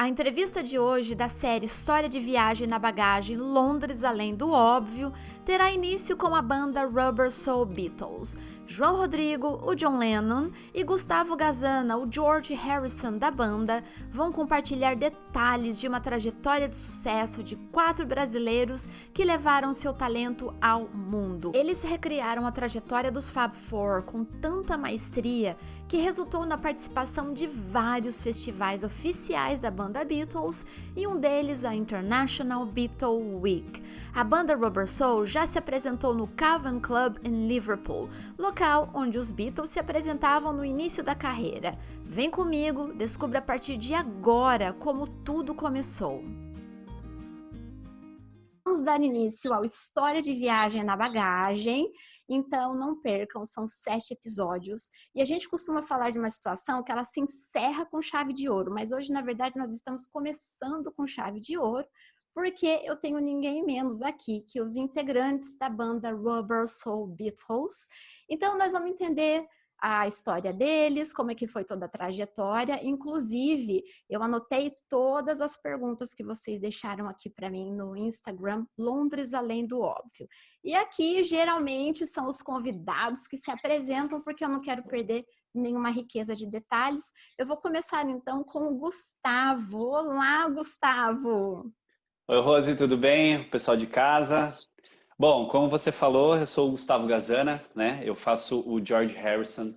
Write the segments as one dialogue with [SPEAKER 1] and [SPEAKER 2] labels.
[SPEAKER 1] A entrevista de hoje da série História de Viagem na Bagagem Londres Além do Óbvio terá início com a banda Rubber Soul Beatles. João Rodrigo, o John Lennon, e Gustavo Gazzana, o George Harrison da banda, vão compartilhar detalhes de uma trajetória de sucesso de 4 brasileiros que levaram seu talento ao mundo. Eles recriaram a trajetória dos Fab Four com tanta maestria que resultou na participação de vários festivais oficiais da banda Beatles e um deles a International Beatle Week. A banda Rubber Soul já se apresentou no Cavern Club em Liverpool, local onde os Beatles se apresentavam no início da carreira. Vem comigo, descubra a partir de agora como tudo começou. Vamos dar início ao História de Viagem na Bagagem, então não percam, são 7 episódios. E a gente costuma falar de uma situação que ela se encerra com chave de ouro, mas hoje, na verdade, nós estamos começando com chave de ouro, porque eu tenho ninguém menos aqui que os integrantes da banda Rubber Soul Beatles. Então, nós vamos entender a história deles, como é que foi toda a trajetória. Inclusive, eu anotei todas as perguntas que vocês deixaram aqui para mim no Instagram, Londres Além do Óbvio. E aqui, geralmente, são os convidados que se apresentam, porque eu não quero perder nenhuma riqueza de detalhes. Eu vou começar, então, com o Gustavo. Olá, Gustavo!
[SPEAKER 2] Oi, Rose, tudo bem? Pessoal de casa. Bom, como você falou, eu sou o Gustavo Gazzana, né? Eu faço o George Harrison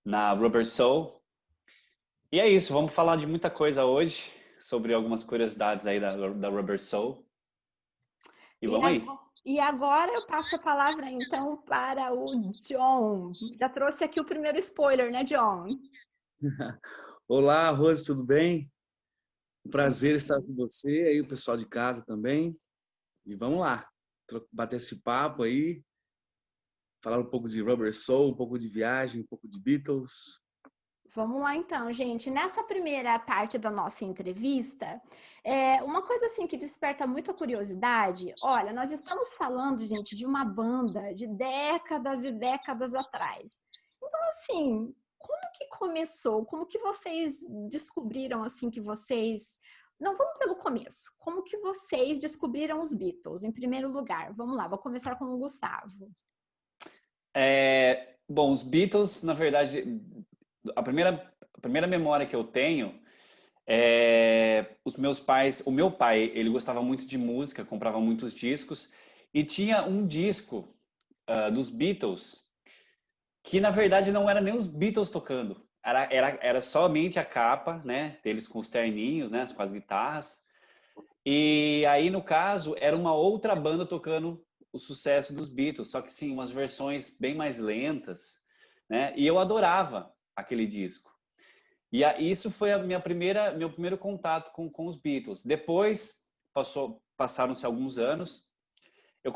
[SPEAKER 2] na Rubber Soul. E é isso, vamos falar de muita coisa hoje, sobre algumas curiosidades aí da Rubber Soul. E
[SPEAKER 1] E,
[SPEAKER 2] vamos aí.
[SPEAKER 1] e agora eu passo a palavra, então, para o John. Já trouxe aqui o primeiro spoiler, né, John?
[SPEAKER 3] Olá, Rose, tudo bem? Um prazer estar com você aí, o pessoal de casa também. E vamos lá, bater esse papo aí, falar um pouco de Rubber Soul, um pouco de viagem, um pouco de Beatles.
[SPEAKER 1] Vamos lá então, gente. Nessa primeira parte da nossa entrevista, uma coisa assim que desperta muita curiosidade. Olha, nós estamos falando, gente, de uma banda de décadas e décadas atrás. Então, assim, como que começou? Como que vocês descobriram assim que vocês... Não, vamos pelo começo. Como que vocês descobriram os Beatles, em primeiro lugar? Vamos lá, vou começar com o Gustavo.
[SPEAKER 2] Bom, os Beatles, na verdade, a primeira memória que eu tenho os meus pais, o meu pai, ele gostava muito de música, comprava muitos discos e tinha um disco dos Beatles que na verdade não era nem os Beatles tocando, era somente a capa, né, deles com os terninhos, né, com as guitarras. E aí no caso era uma outra banda tocando o sucesso dos Beatles, só que sim, umas versões bem mais lentas, né? E eu adorava aquele disco. E isso foi meu primeiro contato com os Beatles. Depois, passaram-se alguns anos, eu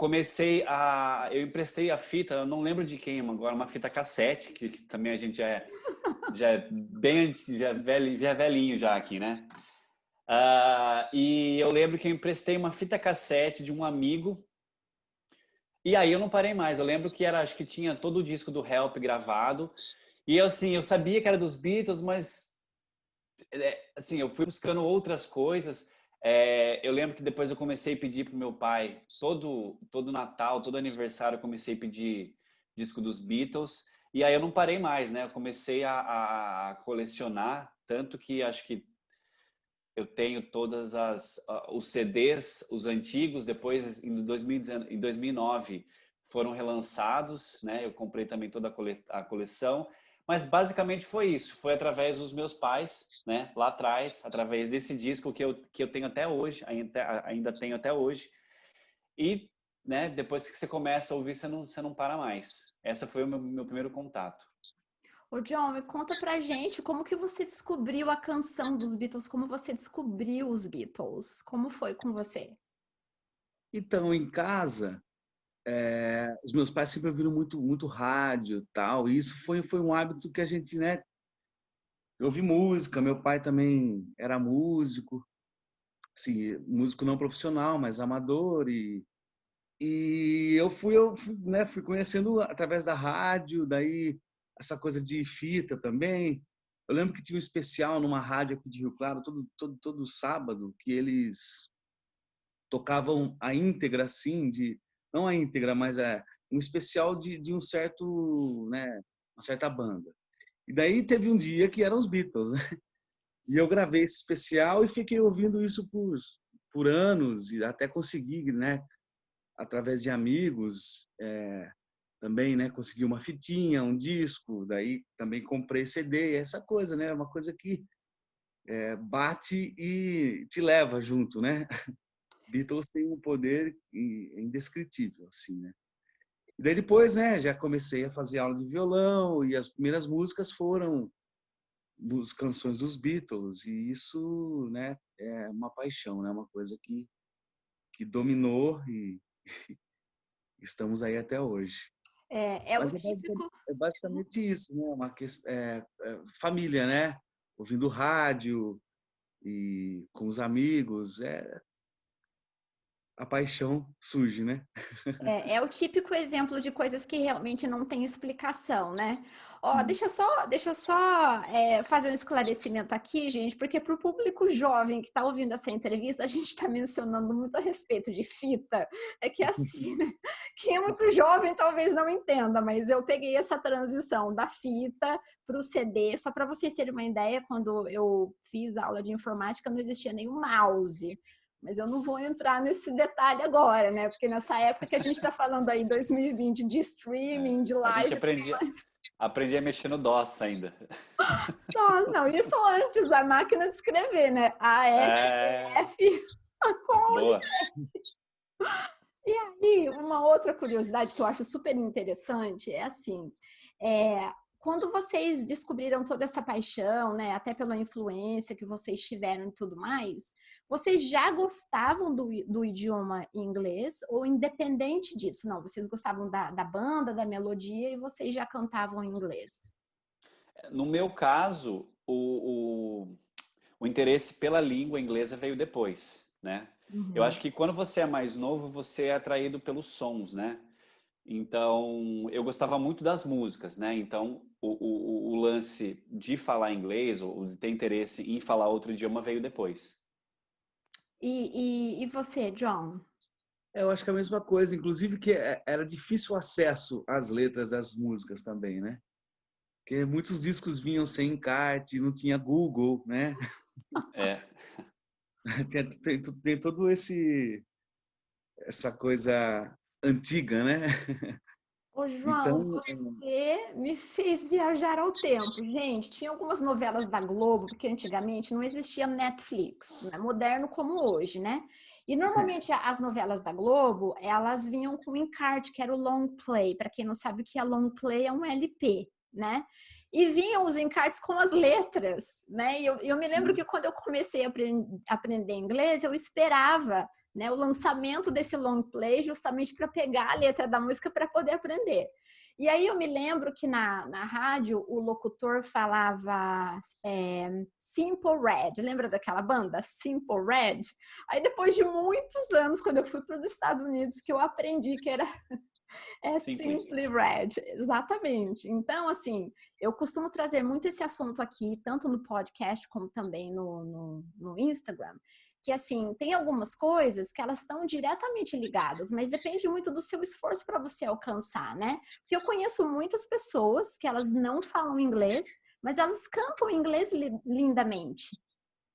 [SPEAKER 2] emprestei a fita, eu não lembro de quem agora, uma fita cassete, que também a gente já é bem, já é velhinho já aqui, né? E eu lembro que eu emprestei uma fita cassete de um amigo, e aí eu não parei mais. Eu lembro que acho que tinha todo o disco do Help gravado, e assim, eu sabia que era dos Beatles, mas assim, eu fui buscando outras coisas. Eu lembro que depois eu comecei a pedir pro meu pai, todo Natal, todo aniversário, eu comecei a pedir disco dos Beatles. E aí eu não parei mais, né? Eu comecei a colecionar, tanto que acho que eu tenho todas os CDs, os antigos, depois em 2019, em 2009 foram relançados, né? Eu comprei também toda a coleção. Mas basicamente foi isso, foi através dos meus pais, né, lá atrás, através desse disco que eu tenho até hoje, ainda tenho até hoje. E, né, depois que você começa a ouvir, você não para mais. Essa foi o meu primeiro contato.
[SPEAKER 1] Ô John, me conta pra gente como que você descobriu a canção dos Beatles, como você descobriu os Beatles, como foi com você?
[SPEAKER 3] Então, em casa, os meus pais sempre ouviram muito, muito rádio e tal, e isso foi um hábito que a gente, né, ouvi música, meu pai também era músico, assim, músico não profissional, mas amador, e né, fui conhecendo através da rádio, daí essa coisa de fita também. Eu lembro que tinha um especial numa rádio aqui de Rio Claro, todo sábado, que eles tocavam a íntegra, assim, não a íntegra, mas um especial de um certo, né, uma certa banda. E daí teve um dia que eram os Beatles, né? E eu gravei esse especial e fiquei ouvindo isso por anos, e até consegui, né, através de amigos, também, né, consegui uma fitinha, um disco, daí também comprei CD, essa coisa, né, uma coisa que bate e te leva junto, né? Beatles tem um poder indescritível, assim, né? E daí depois, né, já comecei a fazer aula de violão e as primeiras músicas foram canções dos Beatles, e isso, né, é uma paixão, né, uma coisa que dominou e estamos aí até hoje.
[SPEAKER 1] É o
[SPEAKER 3] Mas
[SPEAKER 1] típico.
[SPEAKER 3] é basicamente isso, né, uma questão, família, né, ouvindo rádio e com os amigos, a paixão surge, né?
[SPEAKER 1] É o típico exemplo de coisas que realmente não tem explicação, né? Ó, deixa eu só fazer um esclarecimento aqui, gente, porque para o público jovem que está ouvindo essa entrevista, a gente está mencionando muito a respeito de fita. É que assim, né? Quem é muito jovem talvez não entenda, mas eu peguei essa transição da fita para o CD, só para vocês terem uma ideia, quando eu fiz aula de informática não existia nenhum mouse. Mas eu não vou entrar nesse detalhe agora, né? Porque nessa época que a gente está falando aí, 2020, de streaming, de
[SPEAKER 2] A gente
[SPEAKER 1] live,
[SPEAKER 2] aprendia a mexer no DOS ainda.
[SPEAKER 1] não, isso antes da máquina de escrever, né?
[SPEAKER 2] É,
[SPEAKER 1] ASCF, com.
[SPEAKER 2] boa.
[SPEAKER 1] E aí, uma outra curiosidade que eu acho super interessante é assim, quando vocês descobriram toda essa paixão, né, até pela influência que vocês tiveram e tudo mais, vocês já gostavam do idioma inglês ou independente disso? Não, vocês gostavam da banda, da melodia e vocês já cantavam em inglês?
[SPEAKER 2] No meu caso, o interesse pela língua inglesa veio depois, né? Eu
[SPEAKER 1] Uhum.
[SPEAKER 2] acho que quando você é mais novo, você é atraído pelos sons, né? Então, eu gostava muito das músicas, né? Então, o lance de falar inglês ou de ter interesse em falar outro idioma veio depois.
[SPEAKER 1] E você, John?
[SPEAKER 3] Eu acho que é a mesma coisa, inclusive que era difícil o acesso às letras das músicas também, né? Porque muitos discos vinham sem encarte, não tinha Google, né?
[SPEAKER 2] É,
[SPEAKER 3] Tem todo essa coisa antiga, né?
[SPEAKER 1] Ô, João,
[SPEAKER 3] Então,
[SPEAKER 1] você me fez viajar ao tempo. Gente, tinha algumas novelas da Globo, porque antigamente não existia Netflix, né? Moderno como hoje, né? E normalmente as novelas da Globo, elas vinham com encarte, que era o long play. Para quem não sabe o que é long play, é um LP, né? E vinham os encartes com as letras, né? E eu me lembro que quando eu comecei a aprender inglês, eu esperava, né, o lançamento desse long play justamente para pegar a letra da música para poder aprender. E aí eu me lembro que na rádio o locutor falava Simple Red, lembra daquela banda Simple Red? Aí depois de muitos anos, quando eu fui para os Estados Unidos, que eu aprendi que era
[SPEAKER 2] simples.
[SPEAKER 1] Simply Red, exatamente. Então, assim, eu costumo trazer muito esse assunto aqui, tanto no podcast como também no Instagram, que assim, tem algumas coisas que elas estão diretamente ligadas, mas depende muito do seu esforço para você alcançar, né? Porque eu conheço muitas pessoas que elas não falam inglês, mas elas cantam inglês lindamente,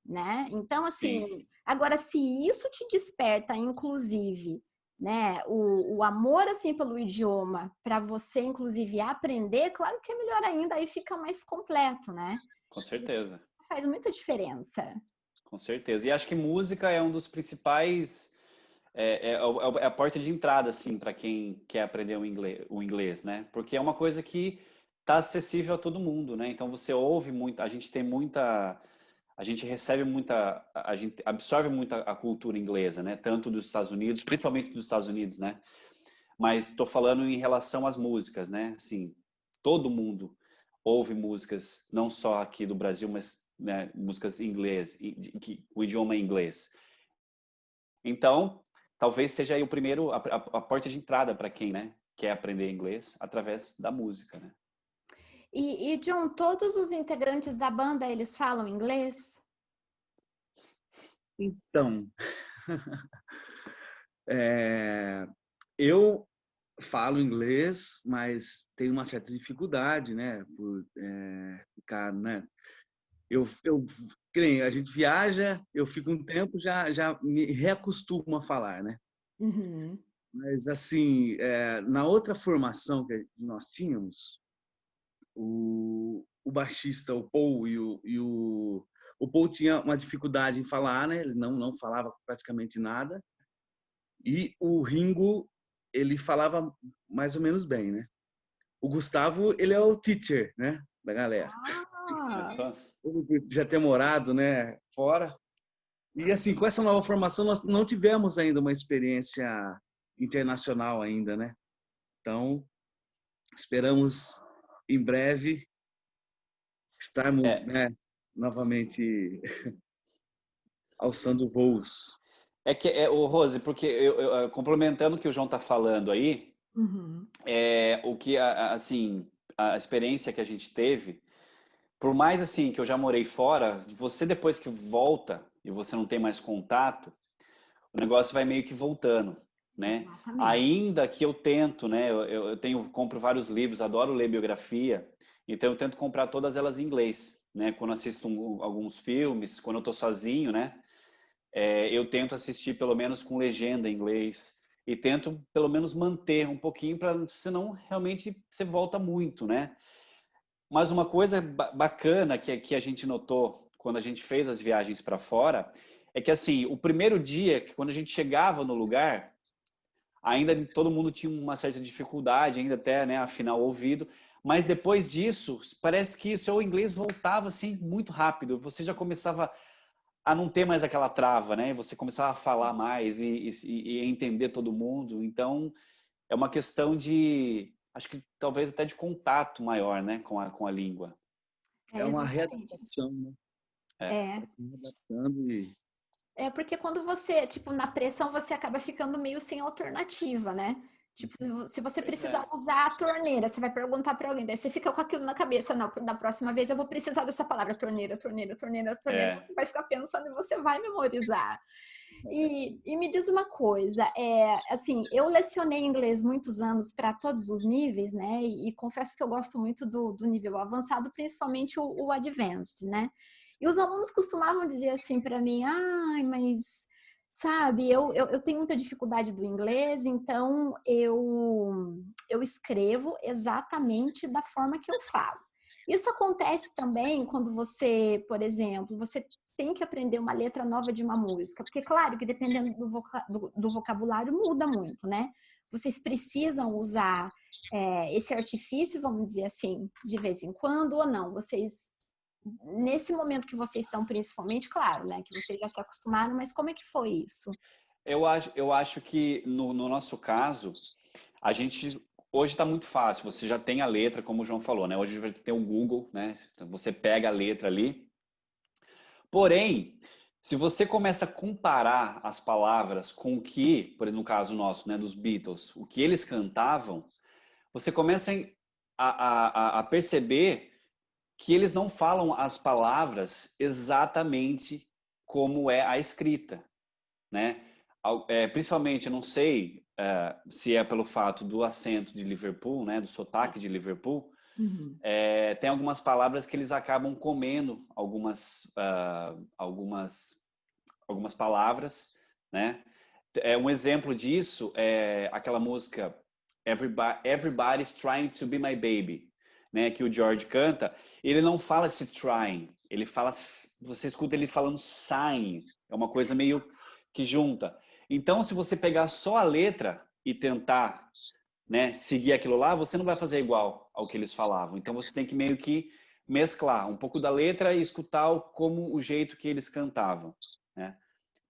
[SPEAKER 1] né? Então,
[SPEAKER 2] Sim,
[SPEAKER 1] assim, agora se isso te desperta, inclusive, né, o amor assim pelo idioma, para você inclusive aprender, claro que é melhor ainda, aí fica mais completo, né?
[SPEAKER 2] com certeza.
[SPEAKER 1] Faz muita diferença.
[SPEAKER 2] Com certeza. E acho que música é um dos principais. É a porta de entrada, assim, para quem quer aprender o inglês, né? Porque é uma coisa que está acessível a todo mundo, né? Então você ouve muito, a gente tem muita. A gente recebe muita. A gente absorve muito a cultura inglesa, né? Tanto dos Estados Unidos, principalmente dos Estados Unidos, né? Mas estou falando em relação às músicas, né? Assim, todo mundo ouve músicas, não só aqui do Brasil, mas né, músicas em inglês, o idioma é inglês. Então, talvez seja aí o primeiro, a porta de entrada para quem, né, quer aprender inglês através da música, né?
[SPEAKER 1] John, todos os integrantes da banda, eles falam inglês?
[SPEAKER 3] Então, é, eu falo inglês, mas tenho uma certa dificuldade, né? Por ficar, né? Que nem a gente viaja, eu fico um tempo, já me reacostumo a falar, né?
[SPEAKER 1] Uhum.
[SPEAKER 3] Mas, assim, na outra formação que nós tínhamos, o baixista, o Paul, o Paul tinha uma dificuldade em falar, né? Ele não falava praticamente nada. E o Ringo, ele falava mais ou menos bem, né? O Gustavo, ele é o teacher, né? Da galera.
[SPEAKER 1] Ah,
[SPEAKER 2] Então,
[SPEAKER 3] Ele já ter morado, né? Fora. E assim, com essa nova formação, nós não tivemos ainda uma experiência internacional ainda, né? Então, esperamos em breve estarmos,
[SPEAKER 2] é,
[SPEAKER 3] né, novamente alçando voos.
[SPEAKER 2] o Rose, porque complementando o que o João está falando aí,
[SPEAKER 1] uhum.
[SPEAKER 2] o que assim a experiência que a gente teve, por mais assim que eu já morei fora, você depois que volta e você não tem mais contato, o negócio vai meio que voltando, né?
[SPEAKER 1] Exatamente.
[SPEAKER 2] Ainda que eu tento, né? Compro vários livros, adoro ler biografia, então eu tento comprar todas elas em inglês, né? Quando assisto alguns filmes, quando eu tô sozinho, né? Eu tento assistir pelo menos com legenda em inglês e tento pelo menos manter um pouquinho para senão realmente você volta muito, né? Mas uma coisa bacana que a gente notou quando a gente fez as viagens para fora é que assim, o primeiro dia, que quando a gente chegava no lugar, ainda todo mundo tinha uma certa dificuldade, ainda até, né, afinar o ouvido, mas depois disso, parece que o seu inglês voltava assim muito rápido. Você já começava a não ter mais aquela trava, né? Você começava a falar mais e entender todo mundo. Então, é uma questão de, acho que talvez até de contato maior, né, com a língua.
[SPEAKER 3] É
[SPEAKER 1] É,
[SPEAKER 3] uma
[SPEAKER 1] exatamente.
[SPEAKER 3] readaptação, né?
[SPEAKER 2] É.
[SPEAKER 1] É.
[SPEAKER 3] Tá se readaptando e
[SPEAKER 1] É porque quando você, tipo, na pressão, você acaba ficando meio sem alternativa, né? Tipo, se você
[SPEAKER 2] Pois
[SPEAKER 1] precisar
[SPEAKER 2] é.
[SPEAKER 1] usar a torneira, você vai perguntar para alguém, daí você fica com aquilo na cabeça, não, da próxima vez eu vou precisar dessa palavra, torneira, torneira, torneira, torneira,
[SPEAKER 2] É.
[SPEAKER 1] você vai ficar pensando e você vai memorizar. E me diz uma coisa, assim, eu lecionei inglês muitos anos para todos os níveis, né? E confesso que eu gosto muito do nível avançado, principalmente o advanced, né? E os alunos costumavam dizer assim para mim, ai, mas sabe, eu tenho muita dificuldade do inglês, então eu escrevo exatamente da forma que eu falo. Isso acontece também quando você, por exemplo, você tem que aprender uma letra nova de uma música, porque claro que dependendo do vocabulário muda muito, né? Vocês precisam usar esse artifício, vamos dizer assim, de vez em quando ou não? Vocês, nesse momento que vocês estão principalmente, claro, né? Que vocês já se acostumaram, mas como é que foi isso?
[SPEAKER 2] Eu acho que no nosso caso, a gente hoje está muito fácil. Você já tem a letra, como o João falou, né? Hoje vai ter o Google, né? Então, você pega a letra ali. Porém, se você começa a comparar as palavras com o que, por exemplo, no caso nosso, né, dos Beatles, o que eles cantavam, você começa a perceber que eles não falam as palavras exatamente como é a escrita, né? Principalmente, eu não sei se é pelo fato do acento de Liverpool, né, do sotaque de Liverpool,
[SPEAKER 1] Uhum.
[SPEAKER 2] tem algumas palavras que eles acabam comendo algumas palavras, né? Um exemplo disso é aquela música Everybody's Trying to Be My Baby, né? Que o George canta. Ele não fala esse trying, ele fala, você escuta ele falando sign, é uma coisa meio que junta. Então, se você pegar só a letra e tentar, né, seguir aquilo lá, você não vai fazer igual ao que eles falavam. Então, você tem que meio que mesclar um pouco da letra e escutar como o jeito que eles cantavam, né?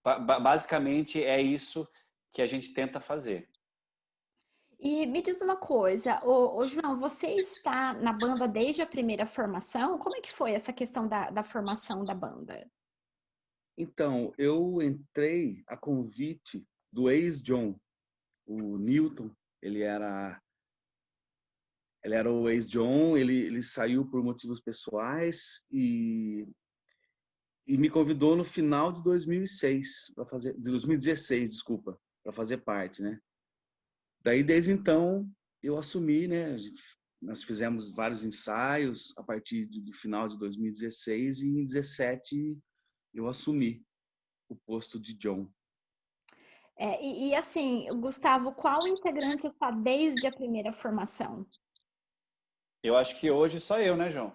[SPEAKER 2] Basicamente é isso que a gente tenta fazer.
[SPEAKER 1] E me diz uma coisa, João, você está na banda desde a primeira formação? Como é que foi essa questão da formação da banda?
[SPEAKER 3] então, eu entrei a convite do ex-John, o Newton. Ele era Ele era o ex-John, ele saiu por motivos pessoais e me convidou no final de 2006 para fazer, de 2016, desculpa, para fazer parte, né? Daí desde então eu assumi, né? Nós fizemos vários ensaios a partir do final de 2016 e em 2017 eu assumi o posto de John.
[SPEAKER 1] E assim, Gustavo, qual integrante está desde a primeira formação?
[SPEAKER 2] Eu acho que hoje só eu, né, João?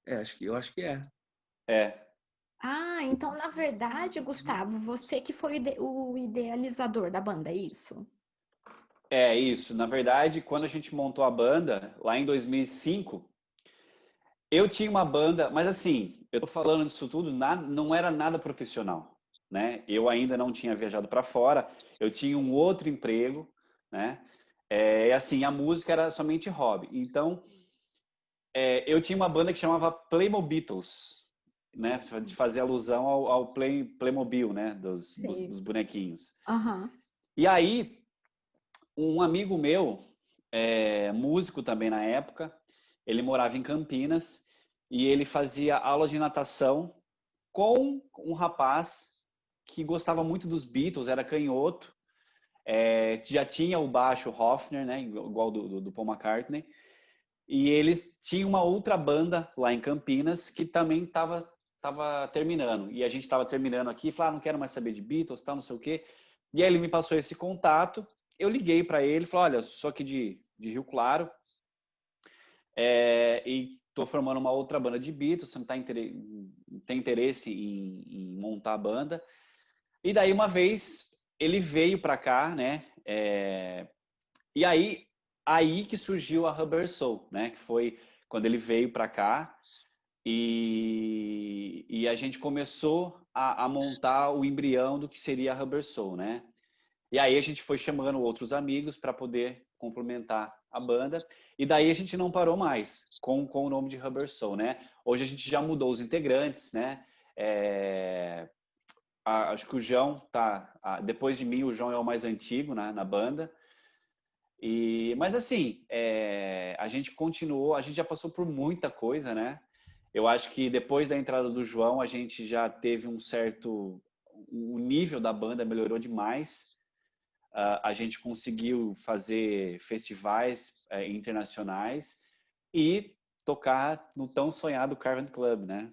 [SPEAKER 3] Eu acho que é.
[SPEAKER 2] É,
[SPEAKER 1] Ah, então na verdade, Gustavo, você que foi o idealizador da banda, é isso?
[SPEAKER 2] é isso. Na verdade, quando a gente montou a banda, lá em 2005, eu tinha uma banda, mas assim, eu tô falando disso tudo, não era nada profissional, né? Eu ainda não tinha viajado para fora, eu tinha um outro emprego, né? E assim, a música era somente hobby. Então, eu tinha uma banda que chamava Playmobiles, né? De fazer alusão ao Playmobil, né?
[SPEAKER 1] Sei.
[SPEAKER 2] Dos bonequinhos.
[SPEAKER 1] Aham.
[SPEAKER 2] E aí, um amigo meu, músico também na época, ele morava em Campinas e ele fazia aula de natação com um rapaz que gostava muito dos Beatles, era canhoto, já tinha o baixo Hofner, né, igual do Paul McCartney, e eles tinham uma outra banda lá em Campinas que também tava terminando. E a gente estava terminando aqui, falou, não quero mais saber de Beatles, tal, não sei o quê. E aí ele me passou esse contato, eu liguei para ele, falei, olha, sou aqui de Rio Claro, e estou formando uma outra banda de Beatles, você não tem interesse em montar a banda? E daí uma vez ele veio para cá, né? E aí que surgiu a Rubber Soul, né? Que foi quando ele veio para cá e a gente começou a montar o embrião do que seria a Rubber Soul, né? E aí a gente foi chamando outros amigos para poder complementar a banda. E daí a gente não parou mais com o nome de Rubber Soul, né? Hoje a gente já mudou os integrantes, né? Acho que o João depois de mim, o João é o mais antigo, né, na banda. Mas assim, a gente continuou, a gente já passou por muita coisa, né? Eu acho que depois da entrada do João, a gente já teve o nível da banda melhorou demais. A gente conseguiu fazer festivais internacionais e tocar no tão sonhado Caravan Club, né?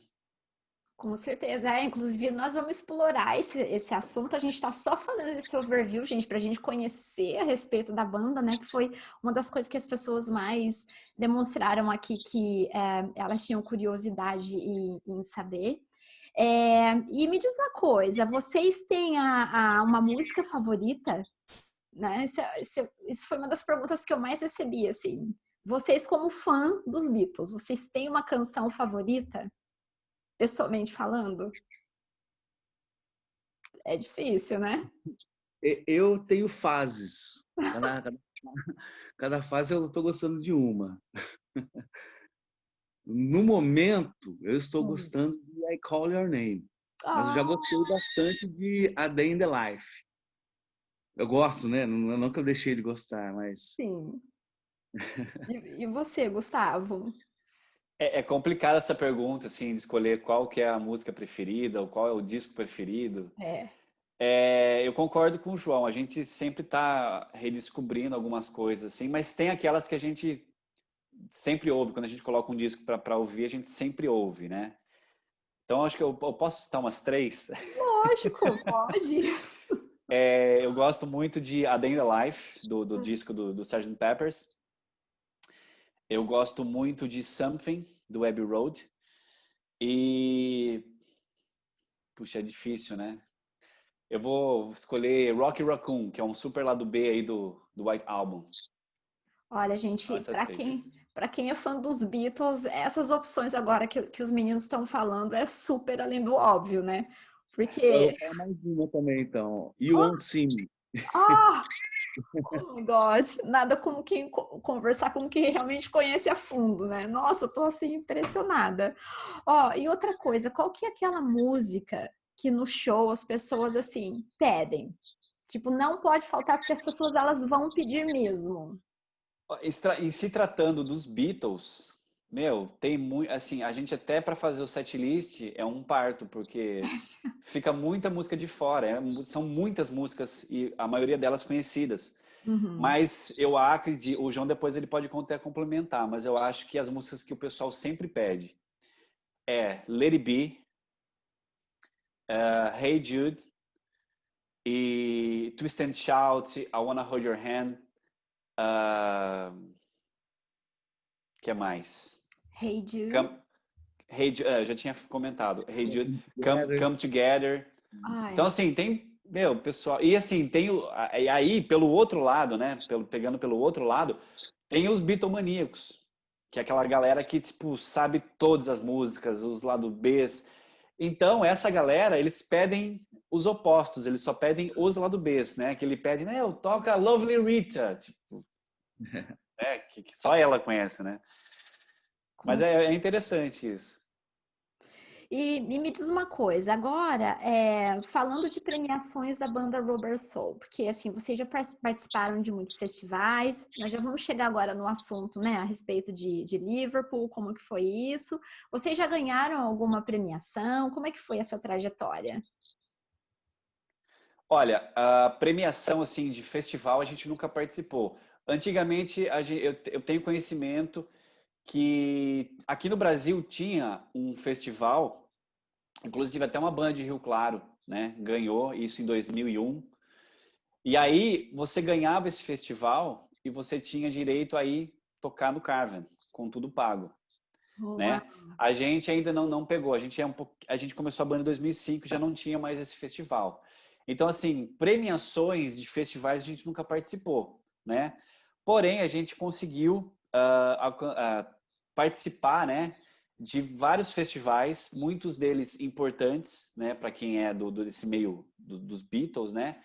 [SPEAKER 1] Com certeza, inclusive nós vamos explorar esse assunto, a gente está só fazendo esse overview, gente, para a gente conhecer a respeito da banda, né, que foi uma das coisas que as pessoas mais demonstraram aqui, que elas tinham curiosidade em saber. E me diz uma coisa, vocês têm uma música favorita? Né? Isso foi uma das perguntas que eu mais recebi, assim. Vocês como fã dos Beatles, vocês têm uma canção favorita? Pessoalmente falando, é difícil, né?
[SPEAKER 3] Eu tenho fases. Cada fase eu estou gostando de uma. No momento, eu estou gostando de I Call Your Name. Mas eu já gostei bastante de A Day in the Life. Eu gosto, né? Não que eu deixei de gostar, mas...
[SPEAKER 1] Sim. E você, Gustavo?
[SPEAKER 2] É complicada essa pergunta, assim, de escolher qual que é a música preferida ou qual é o disco preferido. Eu concordo com o João, a gente sempre está redescobrindo algumas coisas, assim, mas tem aquelas que a gente sempre ouve, quando a gente coloca um disco para ouvir, a gente sempre ouve, né? Então, acho que eu posso citar umas 3.
[SPEAKER 1] Lógico, pode.
[SPEAKER 2] Eu gosto muito de A Day in the Life, do disco do Sgt. Peppers. Eu gosto muito de Something, do Abbey Road. E... Puxa, é difícil, né? Eu vou escolher Rocky Raccoon, que é um super lado B aí do White Album.
[SPEAKER 1] Olha, gente,
[SPEAKER 2] Essas 3.
[SPEAKER 1] para quem é fã dos Beatles, essas opções agora que os meninos estão falando é super além do óbvio, né?
[SPEAKER 3] Eu vou
[SPEAKER 1] Porque...
[SPEAKER 3] falar mais uma também, então. You Won't See Me.
[SPEAKER 1] Oh my God, nada como quem conversar com quem realmente conhece a fundo, né? Nossa, eu tô assim impressionada. E outra coisa, qual que é aquela música que no show as pessoas assim pedem? Tipo, não pode faltar porque as pessoas elas vão pedir mesmo.
[SPEAKER 2] Em se tratando dos Beatles, meu, tem muito, assim, a gente até para fazer o setlist é um parto, porque fica muita música de fora, são muitas músicas e a maioria delas conhecidas.
[SPEAKER 1] Uhum.
[SPEAKER 2] Mas eu acredito, o João depois ele pode até complementar, mas eu acho que as músicas que o pessoal sempre pede é Let It Be, Hey Jude e Twist and Shout, I Wanna Hold Your Hand, que é mais?
[SPEAKER 1] Hey Jude.
[SPEAKER 2] Come, já tinha comentado. Hey Jude,
[SPEAKER 3] Together.
[SPEAKER 2] Come Together. Então,
[SPEAKER 1] Ai,
[SPEAKER 2] assim, tem, meu, pessoal. E assim, tem e aí, pelo outro lado, né? Pegando pelo outro lado, tem os Beatlemaníacos, que é aquela galera que, tipo, sabe todas as músicas, os lado Bs. Então, essa galera, eles pedem os opostos, eles só pedem os lado Bs, né? Que ele pede, né? Toca Lovely Rita, tipo, né? Que só ela conhece, né? Mas
[SPEAKER 1] com
[SPEAKER 2] é interessante isso.
[SPEAKER 1] E me diz uma coisa, agora, falando de premiações da banda Rubber Soul, porque assim, vocês já participaram de muitos festivais, nós já vamos chegar agora no assunto, né, a respeito de Liverpool, como que foi isso? Vocês já ganharam alguma premiação? Como é que foi essa trajetória?
[SPEAKER 2] Olha, a premiação assim de festival a gente nunca participou. Antigamente eu tenho conhecimento que aqui no Brasil tinha um festival, inclusive até uma banda de Rio Claro, né? Ganhou isso em 2001. E aí você ganhava esse festival e você tinha direito a ir tocar no Carven, com tudo pago,
[SPEAKER 1] Uau.
[SPEAKER 2] né? A gente ainda não pegou. A gente começou a banda em 2005, já não tinha mais esse festival. Então, assim, premiações de festivais a gente nunca participou, né? Porém, a gente conseguiu participar, né, de vários festivais, muitos deles importantes, né, para quem é desse meio dos Beatles, né?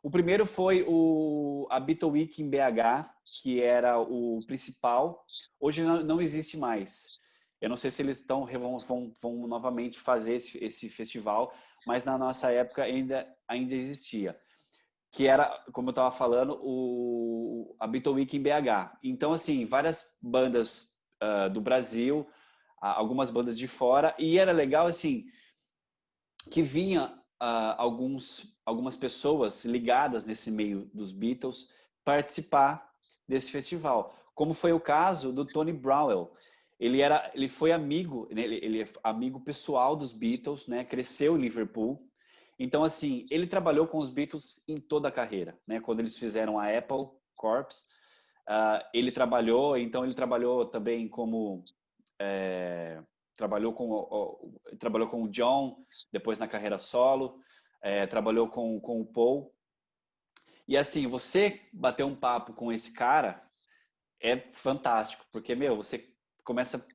[SPEAKER 2] O primeiro foi a Beatle Week em BH, que era o principal. Hoje não existe mais. Eu não sei se eles vão novamente fazer esse festival, mas na nossa época ainda existia. Que era, como eu estava falando, a Beatle Week em BH. Então, assim, várias bandas do Brasil, algumas bandas de fora, e era legal, assim, que vinha algumas pessoas ligadas nesse meio dos Beatles participar desse festival, como foi o caso do Tony Browell. Ele foi amigo, né, ele é amigo pessoal dos Beatles, né? Cresceu em Liverpool. Então, assim, ele trabalhou com os Beatles em toda a carreira, né? Quando eles fizeram a Apple Corps, ele trabalhou. Então, ele trabalhou também como é, trabalhou com o John, depois na carreira solo, trabalhou com o Paul. E assim, você bater um papo com esse cara é fantástico, porque, meu, você começa.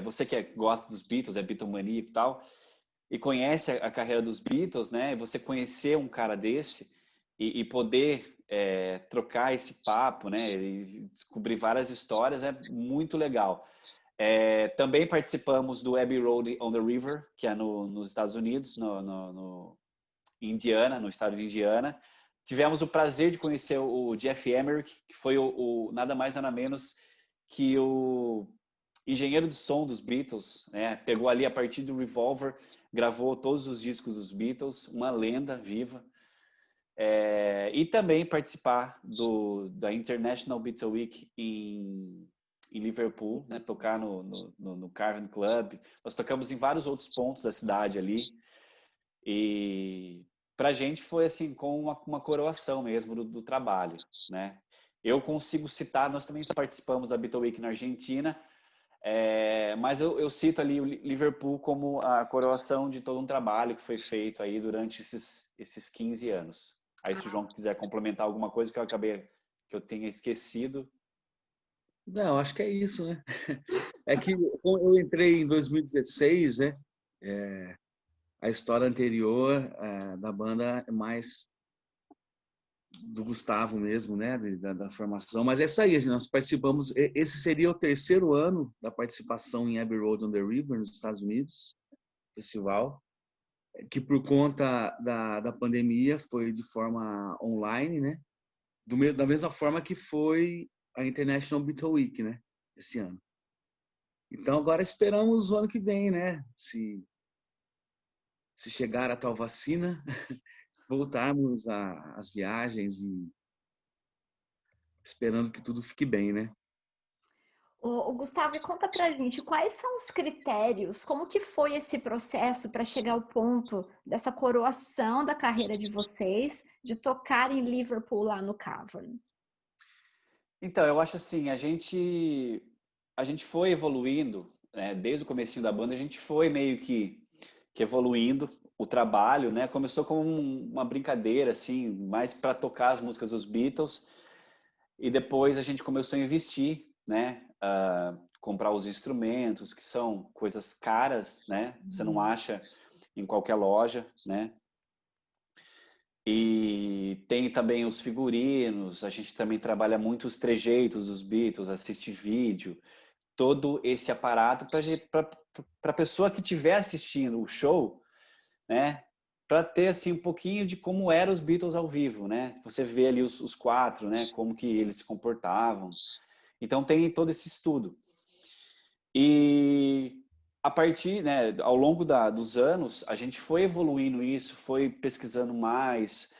[SPEAKER 2] Você que gosta dos Beatles, é Beatlemania e tal, e conhece a carreira dos Beatles, né? Você conhecer um cara desse e poder trocar esse papo, né? E descobrir várias histórias é muito legal. Também participamos do Abbey Road on the River, que é nos Estados Unidos, em Indiana, no estado de Indiana. Tivemos o prazer de conhecer o Jeff Emerick, que foi nada mais nada menos que o engenheiro de som dos Beatles, né? Pegou ali a partir do Revolver, gravou todos os discos dos Beatles, uma lenda viva. E também participar da International Beatle Week em Liverpool, né? Tocar no Cavern Club. Nós tocamos em vários outros pontos da cidade ali. E pra gente foi assim, com uma coroação mesmo do trabalho, né? Eu consigo citar, nós também participamos da Beatle Week na Argentina, mas eu cito ali o Liverpool como a coroação de todo um trabalho que foi feito aí durante esses 15 anos. Aí se o João quiser complementar alguma coisa que eu tenha esquecido.
[SPEAKER 3] Não, acho que é isso, né? É que eu entrei em 2016, né? A história anterior da banda é mais do Gustavo mesmo, né? Da formação. Mas é isso aí, nós participamos. Esse seria o terceiro ano da participação em Abbey Road on the River, nos Estados Unidos, festival, que por conta da pandemia foi de forma online, né? Da mesma forma que foi a International Beatle Week, né? Esse ano. Então agora esperamos o ano que vem, né? Se chegar a tal vacina, voltarmos às viagens e esperando que tudo fique bem, né?
[SPEAKER 1] O Gustavo, e conta pra gente quais são os critérios, como que foi esse processo para chegar ao ponto dessa coroação da carreira de vocês, de tocar em Liverpool lá no Cavern?
[SPEAKER 2] Então, eu acho assim, a gente foi evoluindo, né? Desde o comecinho da banda, a gente foi meio que evoluindo o trabalho, né? Começou como uma brincadeira, assim, mais para tocar as músicas dos Beatles, e depois a gente começou a investir, né? Comprar os instrumentos, que são coisas caras, né? Você não acha em qualquer loja, né? E tem também os figurinos, a gente também trabalha muito os trejeitos dos Beatles, assiste vídeo, todo esse aparato para a pessoa que estiver assistindo o show, né, para ter assim um pouquinho de como eram os Beatles ao vivo, né? Você vê ali os quatro, né, como que eles se comportavam. Então tem todo esse estudo. E a partir, né, ao longo dos anos, a gente foi evoluindo isso, foi pesquisando mais.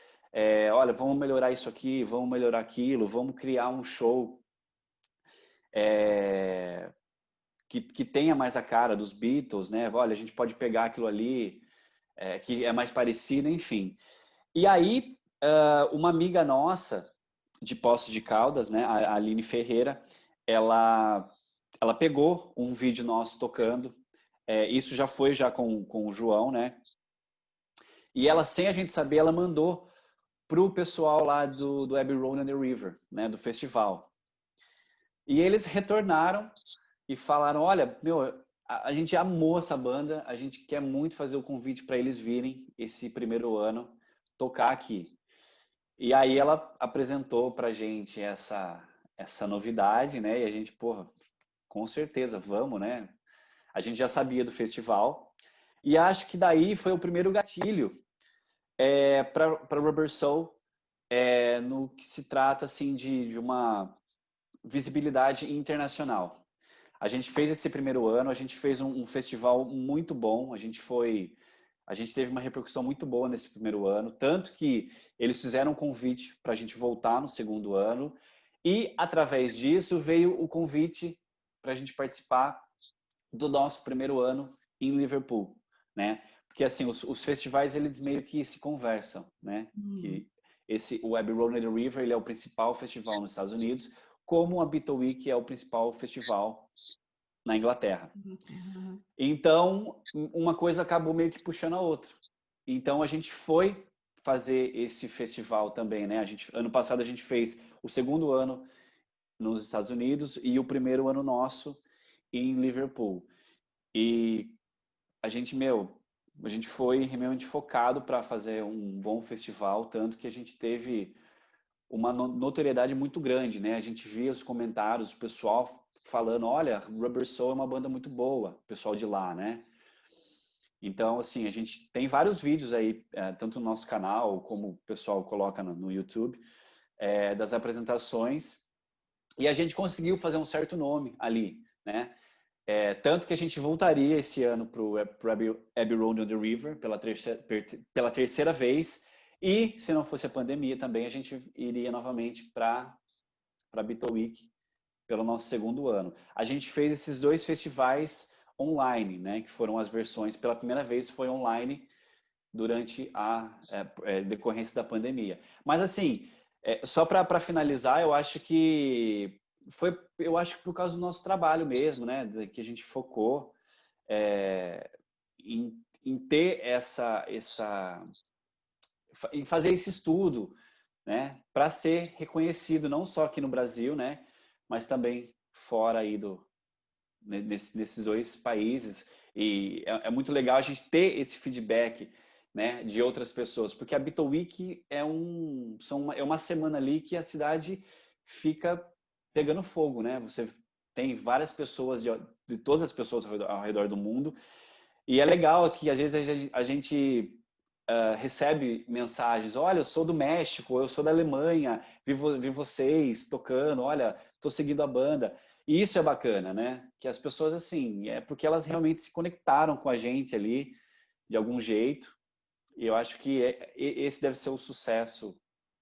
[SPEAKER 2] Olha, vamos melhorar isso aqui, vamos melhorar aquilo, vamos criar um show que tenha mais a cara dos Beatles, né? Olha, a gente pode pegar aquilo ali que é mais parecido, enfim. E aí, uma amiga nossa de Poços de Caldas, né, a Aline Ferreira, ela ela pegou um vídeo nosso tocando. Isso já foi já com o João, né? E ela, sem a gente saber, ela mandou pro pessoal lá do Abbey Road and the River, né, do festival. E eles retornaram e falaram: olha, meu, a gente amou essa banda, a gente quer muito fazer o convite para eles virem esse primeiro ano tocar aqui. E aí ela apresentou pra gente essa novidade, né? E a gente, porra, com certeza, vamos, né? A gente já sabia do festival. E acho que daí foi o primeiro gatilho para Rubber Soul, no que se trata assim de uma visibilidade internacional. A gente fez esse primeiro ano, a gente fez um festival muito bom, a gente teve uma repercussão muito boa nesse primeiro ano, tanto que eles fizeram um convite para a gente voltar no segundo ano, e através disso veio o convite para a gente participar do nosso primeiro ano em Liverpool, né? Porque assim, os festivais eles meio que se conversam, né? Que o Abbey Road and the River ele é o principal festival nos Estados Unidos, como a Beatle Week é o principal festival na Inglaterra. Então, uma coisa acabou meio que puxando a outra. Então, a gente foi fazer esse festival também, né? Ano passado a gente fez o segundo ano nos Estados Unidos e o primeiro ano nosso em Liverpool. E a gente, a gente foi realmente focado para fazer um bom festival, tanto que a gente teve uma notoriedade muito grande, né? A gente via os comentários, o pessoal falando, olha, Rubber Soul é uma banda muito boa, o pessoal de lá, né? Então, assim, a gente tem vários vídeos aí, tanto no nosso canal, como o pessoal coloca no YouTube, das apresentações, e a gente conseguiu fazer um certo nome ali, né? Tanto que a gente voltaria esse ano para o Abbey Road on the River pela terceira vez, e se não fosse a pandemia também, a gente iria novamente para a Beatle Week pelo nosso segundo ano. A gente fez esses dois festivais online, né, que foram as versões, pela primeira vez foi online durante a decorrência da pandemia. Mas assim, só para finalizar, eu acho que por causa do nosso trabalho mesmo, né, que a gente focou em ter em fazer esse estudo, né, para ser reconhecido não só aqui no Brasil, né, mas também fora aí nesses dois países. E é muito legal a gente ter esse feedback, né, de outras pessoas, porque a Beatle Week é uma semana ali que a cidade fica pegando fogo, né? Você tem várias pessoas de todas as pessoas ao redor do mundo, e é legal que às vezes a gente recebe mensagens, olha, eu sou do México, eu sou da Alemanha, vi vocês tocando, olha, tô seguindo a banda. E isso é bacana, né? Que as pessoas, assim, é porque elas realmente se conectaram com a gente ali, de algum jeito. E eu acho que esse deve ser o sucesso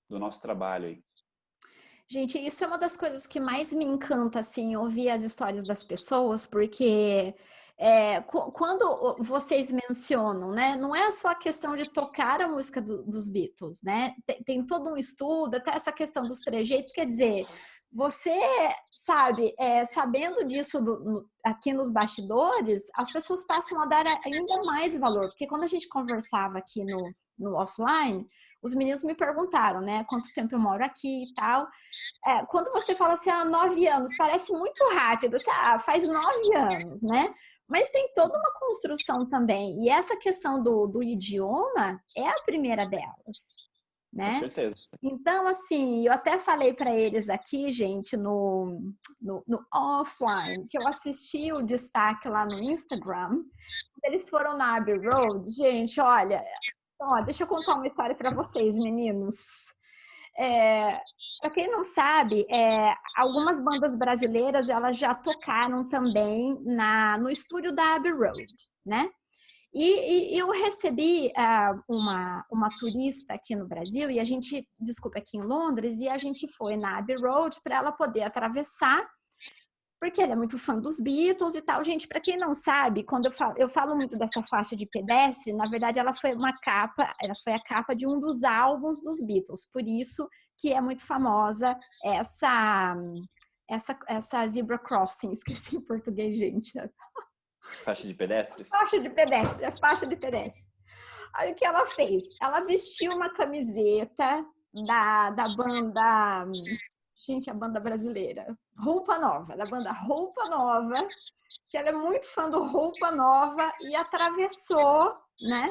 [SPEAKER 2] do nosso trabalho aí.
[SPEAKER 1] Gente, isso é uma das coisas que mais me encanta, assim, ouvir as histórias das pessoas, porque quando vocês mencionam, né, não é só a questão de tocar a música dos Beatles, né? Tem todo um estudo, até essa questão dos trejeitos, quer dizer, você sabe, sabendo disso aqui nos bastidores, as pessoas passam a dar ainda mais valor, porque quando a gente conversava aqui no offline, os meninos me perguntaram, né, quanto tempo eu moro aqui e tal. Quando você fala assim, 9 anos, parece muito rápido, assim, faz 9 anos, né? Mas tem toda uma construção também. E essa questão do idioma é a primeira delas,
[SPEAKER 2] Com
[SPEAKER 1] né?
[SPEAKER 2] certeza.
[SPEAKER 1] Então, assim, eu até falei para eles aqui, gente, no offline, que eu assisti o destaque lá no Instagram. Quando eles foram na Abbey Road, gente, olha, deixa eu contar uma história para vocês, meninos. Para quem não sabe, algumas bandas brasileiras elas já tocaram também no estúdio da Abbey Road, né? E eu recebi uma turista aqui no Brasil, e desculpa, aqui em Londres, e a gente foi na Abbey Road para ela poder atravessar, porque ela é muito fã dos Beatles e tal. Gente, para quem não sabe, quando eu falo muito dessa faixa de pedestre, na verdade ela foi a capa de um dos álbuns dos Beatles, por isso que é muito famosa essa zebra crossing, esqueci em português, gente.
[SPEAKER 2] Faixa de pedestres?
[SPEAKER 1] A faixa de pedestre. Aí o que ela fez? Ela vestiu uma camiseta da banda, gente, a banda brasileira, Roupa Nova, da banda Roupa Nova, que ela é muito fã do Roupa Nova e atravessou, né?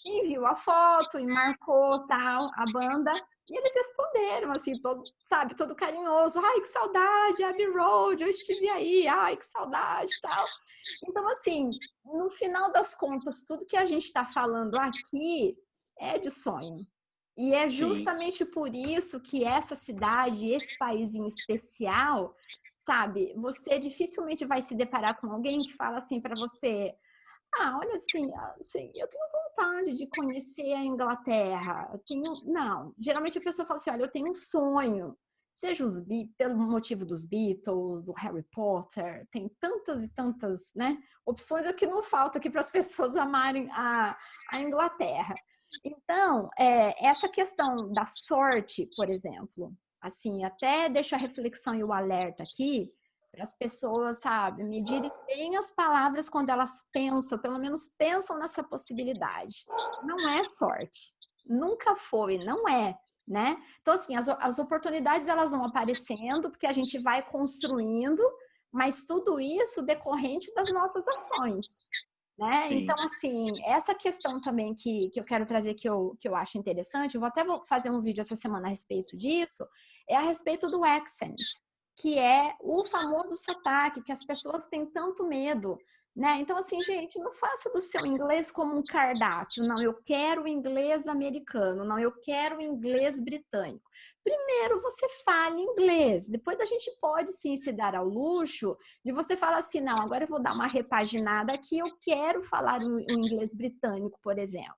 [SPEAKER 1] E viu a foto e marcou tal a banda. E eles responderam assim, todo carinhoso. Ai, que saudade, Abbey Road, eu estive aí. Ai, que saudade, tal. Então, assim, no final das contas, tudo que a gente está falando aqui é de sonho. E é justamente por isso que essa cidade, esse país em especial, sabe, você dificilmente vai se deparar com alguém que fala assim para você: olha, assim, eu tenho vontade de conhecer a Inglaterra. Não, geralmente a pessoa fala assim: olha, eu tenho um sonho. Seja pelo motivo dos Beatles, do Harry Potter, tem tantas e tantas, né, opções, é o que não falta aqui para as pessoas amarem a Inglaterra. Então, essa questão da sorte, por exemplo, assim, até deixo a reflexão e o alerta aqui, para as pessoas, sabe, medirem bem as palavras quando elas pensam, pelo menos pensam nessa possibilidade. Não é sorte, nunca foi, não é, né? Então, assim, as oportunidades elas vão aparecendo porque a gente vai construindo, mas tudo isso decorrente das nossas ações. Né? Então, assim, essa questão também que eu quero trazer, que eu acho interessante, eu vou fazer um vídeo essa semana a respeito disso, é a respeito do accent, que é o famoso sotaque, que as pessoas têm tanto medo, né? Então, assim, gente, não faça do seu inglês como um cardápio. Não, eu quero o inglês americano. Não, eu quero o inglês britânico. Primeiro, você fale inglês. Depois, a gente pode, sim, se dar ao luxo de você falar assim, não, agora eu vou dar uma repaginada aqui, eu quero falar o inglês britânico, por exemplo.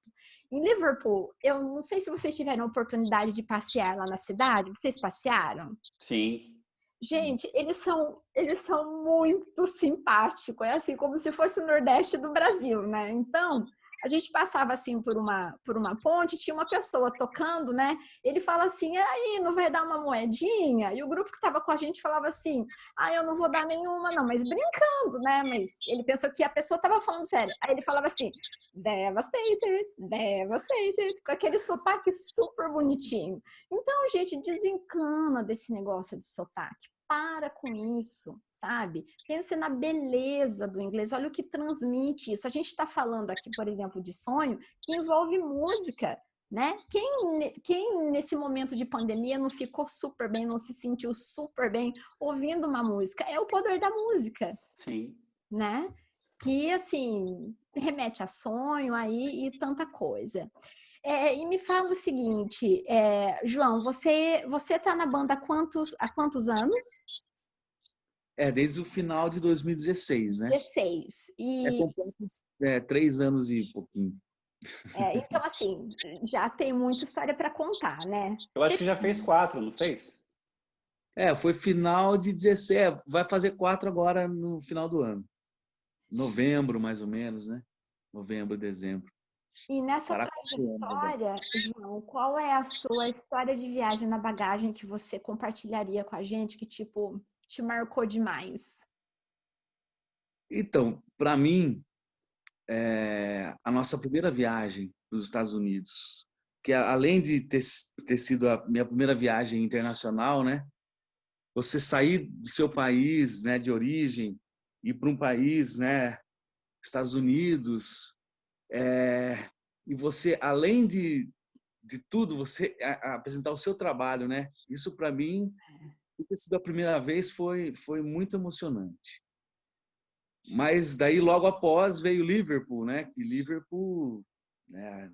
[SPEAKER 1] Em Liverpool, eu não sei se vocês tiveram a oportunidade de passear lá na cidade. Vocês passearam?
[SPEAKER 2] Sim.
[SPEAKER 1] Gente, eles são muito simpáticos, é assim como se fosse o Nordeste do Brasil, né? Então, a gente passava assim por uma ponte, tinha uma pessoa tocando, né? Ele fala assim: aí, não vai dar uma moedinha? E o grupo que estava com a gente falava assim: eu não vou dar nenhuma, não, mas brincando, né? Mas ele pensou que a pessoa estava falando sério. Aí ele falava assim: devastated, devastated, com aquele sotaque super bonitinho. Então, gente, desencana desse negócio de sotaque. Para com isso, sabe? Pense na beleza do inglês. Olha o que transmite isso. A gente está falando aqui, por exemplo, de sonho que envolve música, né? Quem nesse momento de pandemia não ficou super bem, não se sentiu super bem ouvindo uma música? É o poder da música.
[SPEAKER 2] Sim.
[SPEAKER 1] Né? Que, assim, remete a sonho aí e tanta coisa. E me fala o seguinte, João, você tá na banda há quantos anos?
[SPEAKER 3] Desde o final de 2016, né?
[SPEAKER 1] 16.
[SPEAKER 3] Completos 3 anos e pouquinho.
[SPEAKER 1] Então, assim, já tem muita história para contar, né?
[SPEAKER 2] Eu acho que já fez 4, não fez?
[SPEAKER 3] Foi final de 16, vai fazer 4 agora no final do ano. Novembro, mais ou menos, né? Novembro, dezembro.
[SPEAKER 1] E nessa
[SPEAKER 3] Paracatuamba.
[SPEAKER 1] trajetória, João, qual é a sua história de viagem na bagagem que você compartilharia com a gente, que, tipo, te marcou demais?
[SPEAKER 3] Então, para mim, a nossa primeira viagem para os Estados Unidos, que além de ter sido a minha primeira viagem internacional, né? Você sair do seu país, né, de origem, ir para um país, né, Estados Unidos, e você, além de tudo, você apresentar o seu trabalho, né? Isso para mim, por ter sido a primeira vez, foi muito emocionante. Mas daí logo após veio Liverpool, né? Que Liverpool, né,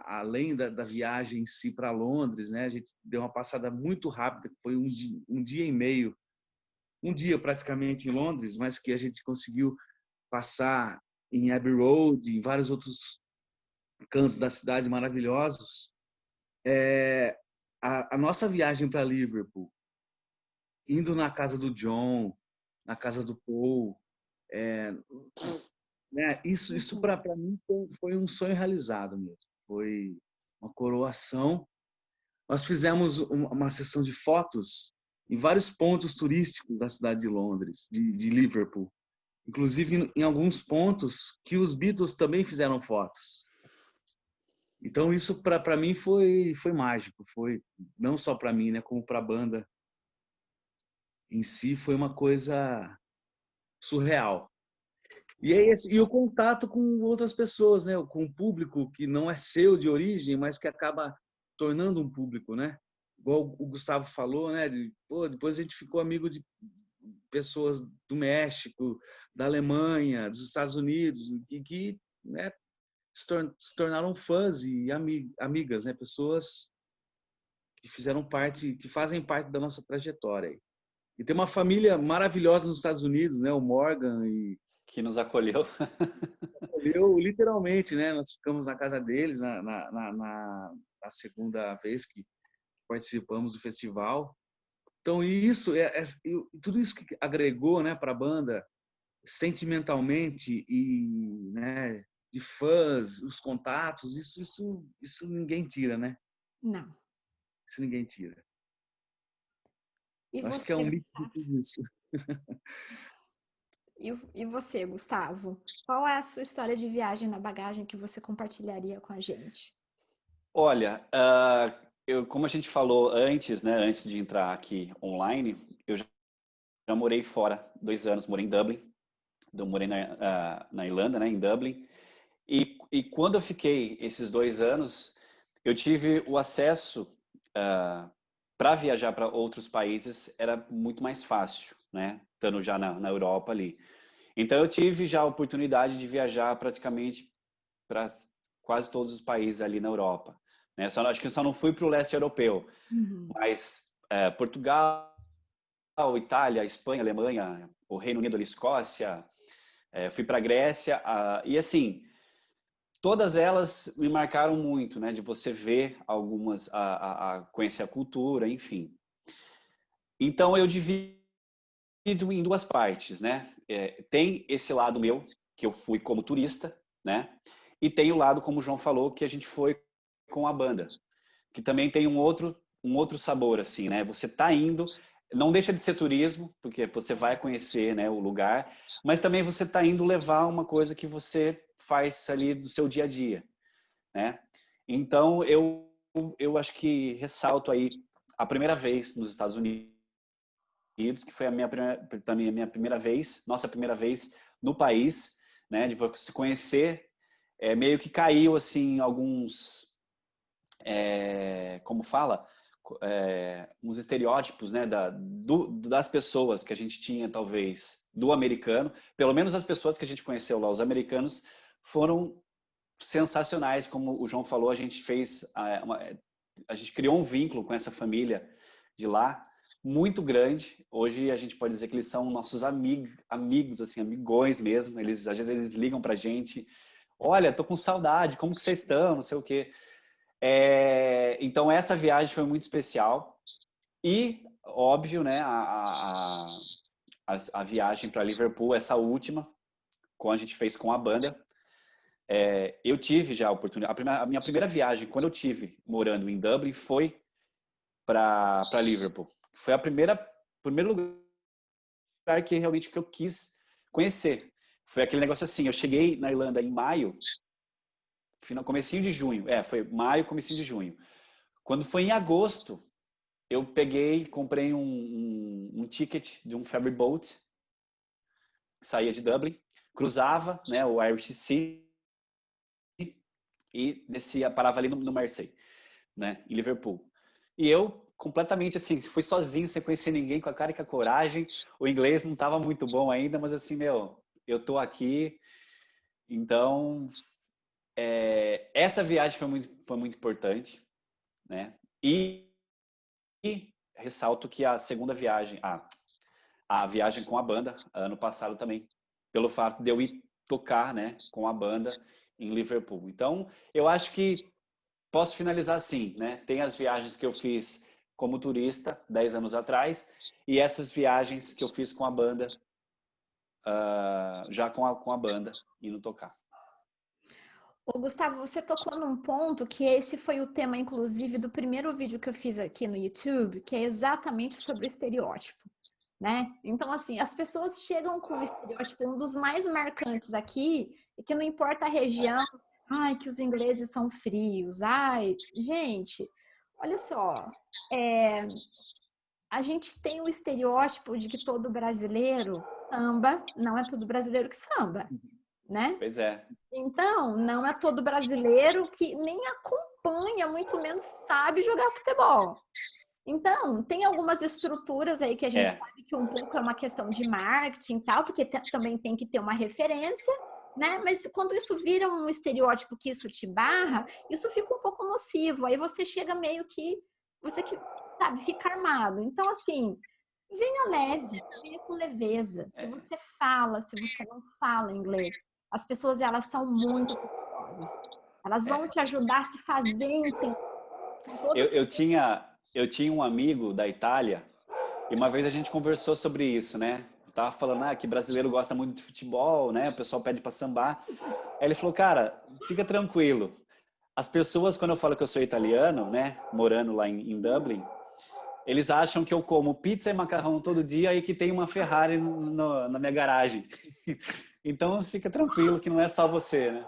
[SPEAKER 3] além da viagem em si para Londres, né? A gente deu uma passada muito rápida, foi um dia e meio, um dia praticamente em Londres, mas que a gente conseguiu passar em Abbey Road, em vários outros cantos da cidade maravilhosos. A nossa viagem para Liverpool, indo na casa do John, na casa do Paul, né? Isso para mim foi um sonho realizado mesmo. Foi uma coroação. Nós fizemos uma sessão de fotos em vários pontos turísticos da cidade de Londres, de Liverpool. Inclusive em alguns pontos que os Beatles também fizeram fotos. Então isso para mim foi mágico, foi não só para mim, né, como para a banda em si, foi uma coisa surreal. E o contato com outras pessoas, né, com o público que não é seu de origem, mas que acaba tornando um público, né? Igual o Gustavo falou, né? Depois a gente ficou amigo de pessoas do México, da Alemanha, dos Estados Unidos, que né, se tornaram fãs e amigas, né? Pessoas que que fazem parte da nossa trajetória. E tem uma família maravilhosa nos Estados Unidos, né? O Morgan
[SPEAKER 2] Que nos acolheu.
[SPEAKER 3] acolheu literalmente, né? Nós ficamos na casa deles na segunda vez que participamos do festival. Então isso tudo isso que agregou, né, para a banda sentimentalmente e, né, de fãs, os contatos, isso ninguém tira, né?
[SPEAKER 1] Não.
[SPEAKER 3] Isso ninguém tira.
[SPEAKER 1] E
[SPEAKER 3] Eu acho que
[SPEAKER 1] você,
[SPEAKER 3] é um mix de tudo isso.
[SPEAKER 1] e você, Gustavo? Qual é a sua história de viagem na bagagem que você compartilharia com a gente?
[SPEAKER 2] Olha, como a gente falou antes, né, antes de entrar aqui online, eu já morei fora 2 anos, morei em Dublin, eu morei na Irlanda, né, em Dublin, e quando eu fiquei esses 2 anos, eu tive o acesso para viajar para outros países, era muito mais fácil, né, estando já na Europa ali. Então eu tive já a oportunidade de viajar praticamente para quase todos os países ali na Europa. Né? Acho que eu só não fui para o leste europeu,
[SPEAKER 1] Uhum.
[SPEAKER 2] mas Portugal, Itália, Espanha, Alemanha, o Reino Unido, a Escócia, fui para a Grécia, e assim, todas elas me marcaram muito, né? De você ver algumas, conhecer a cultura, enfim. Então eu divido em 2 partes, né? Tem esse lado meu, que eu fui como turista, né? E tem o lado, como o João falou, que a gente foi com a banda, que também tem um outro sabor, assim, né? Você tá indo, não deixa de ser turismo, porque você vai conhecer, né, o lugar, mas também você tá indo levar uma coisa que você faz ali do seu dia a dia, né? Então, eu acho que ressalto aí a primeira vez nos Estados Unidos, que foi também a minha primeira vez, nossa primeira vez no país, né, de você conhecer, meio que caiu assim alguns, como fala, uns estereótipos, né, das pessoas que a gente tinha talvez do americano, pelo menos as pessoas que a gente conheceu lá, os americanos foram sensacionais. Como o João falou, a gente a gente criou um vínculo com essa família de lá muito grande. Hoje a gente pode dizer que eles são nossos amigos, assim, amigões mesmo. Às vezes eles ligam pra gente: olha, tô com saudade, como que vocês estão? Não sei o quê. Então essa viagem foi muito especial. E, óbvio, né, a viagem para Liverpool, essa última, quando a gente fez com a banda, eu tive já a oportunidade. A minha primeira viagem, quando eu tive morando em Dublin, foi para Liverpool. Foi primeiro lugar que realmente que eu quis conhecer. Foi aquele negócio assim, eu cheguei na Irlanda em maio, comecinho de junho. Foi maio, comecinho de junho. Quando foi em agosto, eu comprei um ticket de um ferry boat, que saía de Dublin, cruzava, né, o Irish Sea e descia, parava ali no Mersey, né, em Liverpool. E eu completamente assim, fui sozinho, sem conhecer ninguém, com a cara e com a coragem. O inglês não estava muito bom ainda, mas assim, eu tô aqui. Então, essa viagem foi muito importante, né? E ressalto que a segunda viagem, a viagem com a banda, ano passado também, pelo fato de eu ir tocar, né, com a banda em Liverpool. Então, eu acho que posso finalizar assim, né? Tem as viagens que eu fiz como turista 10 anos atrás e essas viagens que eu fiz com a banda, já com a banda indo tocar.
[SPEAKER 1] Ô, Gustavo, você tocou num ponto que esse foi o tema, inclusive, do primeiro vídeo que eu fiz aqui no YouTube, que é exatamente sobre o estereótipo, né? Então, assim, as pessoas chegam com o estereótipo, um dos mais marcantes aqui, e que não importa a região, ai, que os ingleses são frios, ai, gente, olha só, a gente tem o estereótipo de que todo brasileiro samba, não é todo brasileiro que samba, né?
[SPEAKER 2] Pois é.
[SPEAKER 1] Então, não é todo brasileiro que nem acompanha, muito menos sabe jogar futebol. Então, tem algumas estruturas aí que a gente sabe que um pouco é uma questão de marketing e tal, porque também tem que ter uma referência, né? Mas quando isso vira um estereótipo que isso te barra, isso fica um pouco nocivo. Aí você chega meio que, sabe, fica armado. Então, assim, venha leve, venha com leveza. Se você não fala inglês, as pessoas, elas são muito curiosas. Elas vão te ajudar a se fazer entender.
[SPEAKER 2] Eu tinha um amigo da Itália e uma vez a gente conversou sobre isso, né? Eu tava falando que brasileiro gosta muito de futebol, né? O pessoal pede para sambar. Aí ele falou, cara, fica tranquilo. As pessoas, quando eu falo que eu sou italiano, né? Morando lá em Dublin, eles acham que eu como pizza e macarrão todo dia e que tem uma Ferrari na minha garagem. Então fica tranquilo que não é só você, né?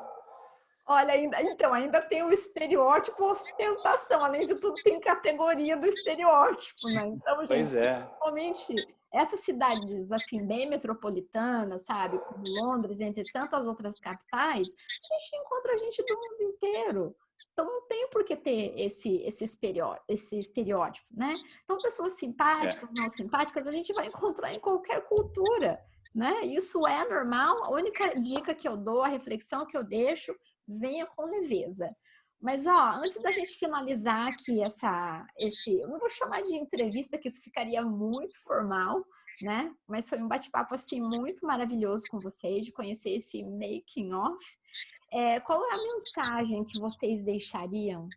[SPEAKER 1] Olha, ainda tem o estereótipo ostentação. Além de tudo, tem categoria do estereótipo, né? Então, gente, principalmente essas cidades, assim, bem metropolitanas, sabe? Como Londres, entre tantas outras capitais, a gente encontra gente do mundo inteiro. Então, não tem por que ter esse estereótipo, né? Então, pessoas simpáticas, não simpáticas, a gente vai encontrar em qualquer cultura, né? Isso é normal. A única dica que eu dou, a reflexão que eu deixo, venha com leveza. Mas, antes da gente finalizar aqui eu não vou chamar de entrevista, que isso ficaria muito formal, né? Mas foi um bate-papo, assim, muito maravilhoso com vocês, de conhecer esse making of. Qual é a mensagem que vocês deixam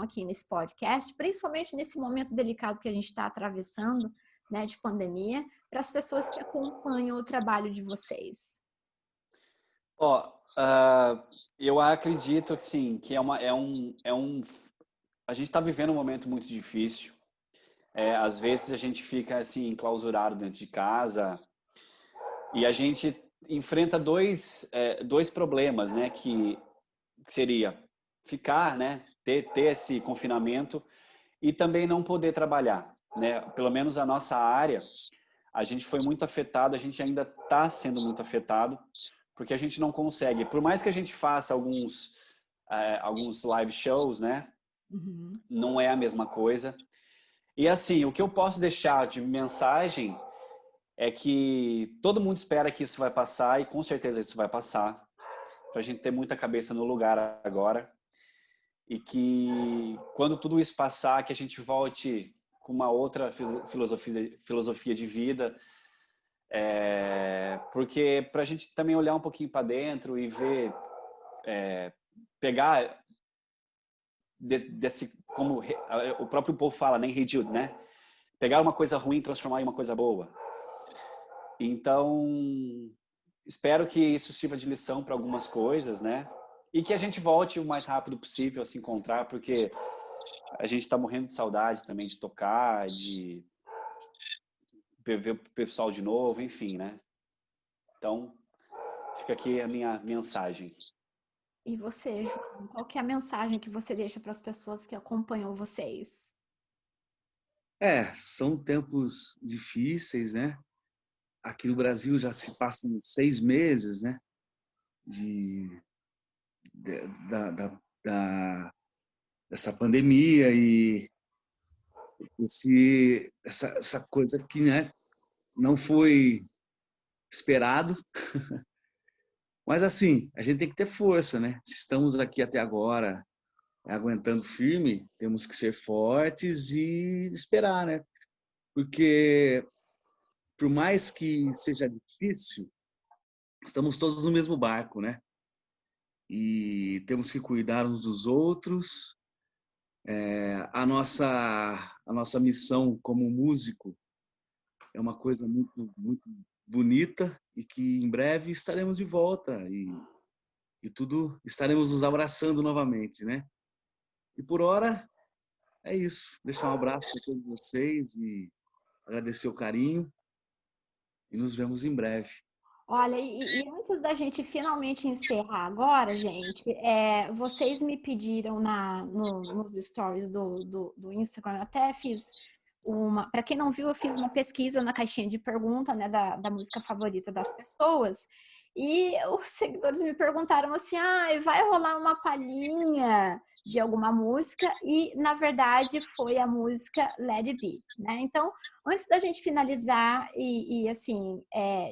[SPEAKER 1] aqui nesse podcast, principalmente nesse momento delicado que a gente está atravessando, né, de pandemia, para as pessoas que acompanham o trabalho de vocês?
[SPEAKER 2] Eu acredito assim, que a gente está vivendo um momento muito difícil. Às vezes a gente fica assim enclausurado dentro de casa e a gente enfrenta dois problemas, né? Que seria ficar, né? Ter esse confinamento e também não poder trabalhar, né? Pelo menos a nossa área, a gente foi muito afetado, a gente ainda está sendo muito afetado, porque a gente não consegue, por mais que a gente faça alguns live shows, né?
[SPEAKER 1] Uhum.
[SPEAKER 2] Não é a mesma coisa. E assim, o que eu posso deixar de mensagem é que todo mundo espera que isso vai passar e com certeza isso vai passar. para a gente ter muita cabeça no lugar agora e que quando tudo isso passar, que a gente volte com uma outra filosofia de vida, porque para a gente também olhar um pouquinho para dentro e ver, pegar desse, como o próprio povo fala, né, reduce, né? Pegar uma coisa ruim e transformar em uma coisa boa. Então, espero que isso sirva de lição para algumas coisas, né? E que a gente volte o mais rápido possível a se encontrar, porque a gente está morrendo de saudade também de tocar, de ver o pessoal de novo, enfim, né? Então, fica aqui a minha mensagem.
[SPEAKER 1] E você, João, qual que é a mensagem que você deixa para as pessoas que acompanham vocês?
[SPEAKER 3] São tempos difíceis, né? Aqui no Brasil já se passam 6 meses, né? De, dessa pandemia e essa coisa que, né, não foi esperado. Mas assim, a gente tem que ter força, né? Se estamos aqui até agora aguentando firme, temos que ser fortes e esperar, né? Porque por mais que seja difícil, estamos todos no mesmo barco, né? E temos que cuidar uns dos outros. A nossa missão como músico é uma coisa muito, muito bonita e que em breve estaremos de volta e tudo estaremos nos abraçando novamente, né? E por hora é isso. Deixar um abraço para todos vocês e agradecer o carinho e nos vemos em breve.
[SPEAKER 1] Olha, e antes da gente finalmente encerrar agora, gente, vocês me pediram nos stories do Instagram, eu até fiz uma. Para quem não viu, eu fiz uma pesquisa na caixinha de pergunta, né, da música favorita das pessoas. E os seguidores me perguntaram assim: vai rolar uma palhinha de alguma música? E, na verdade, foi a música Let It Be, né? Então, antes da gente finalizar assim,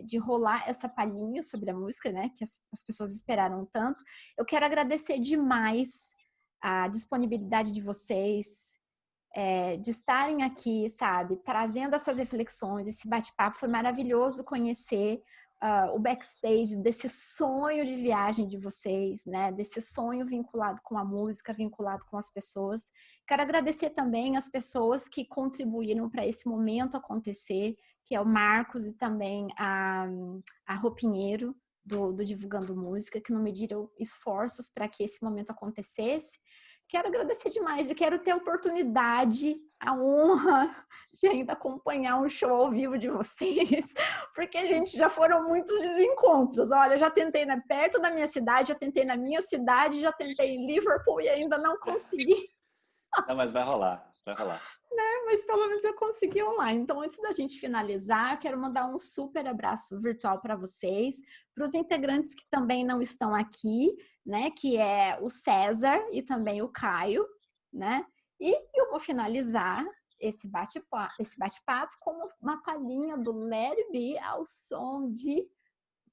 [SPEAKER 1] de rolar essa palhinha sobre a música, né, que as pessoas esperaram tanto, eu quero agradecer demais a disponibilidade de vocês, de estarem aqui, sabe, trazendo essas reflexões, esse bate-papo. Foi maravilhoso conhecer o backstage desse sonho de viagem de vocês, né? Desse sonho vinculado com a música, vinculado com as pessoas. Quero agradecer também as pessoas que contribuíram para esse momento acontecer, que é o Marcos e também a Roupinheiro do Divulgando Música, que não mediram esforços para que esse momento acontecesse. Quero agradecer demais e quero ter a oportunidade, a honra de ainda acompanhar um show ao vivo de vocês, porque, gente, já foram muitos desencontros. Olha, eu já tentei perto da minha cidade, já tentei na minha cidade, já tentei em Liverpool e ainda não consegui.
[SPEAKER 2] Não, mas vai rolar, vai rolar.
[SPEAKER 1] Mas pelo menos eu consegui online. Então, antes da gente finalizar, eu quero mandar um super abraço virtual para vocês, para os integrantes que também não estão aqui, né? Que é o César e também o Caio, né? E eu vou finalizar esse bate-papo com uma palhinha do Let It Be ao som de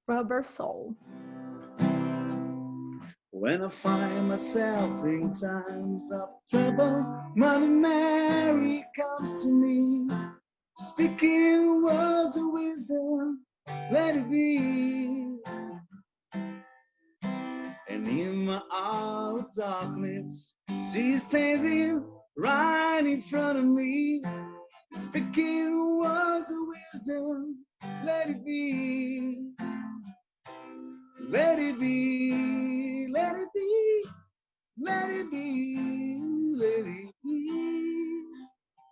[SPEAKER 1] Rubber Soul.
[SPEAKER 3] When I find myself in times of trouble, Mother Mary comes to me, speaking words of wisdom, let it be. And in my hour of darkness, she's standing right in front of me, speaking words of wisdom, let it be. Let it be, let it be, let it be, let it be.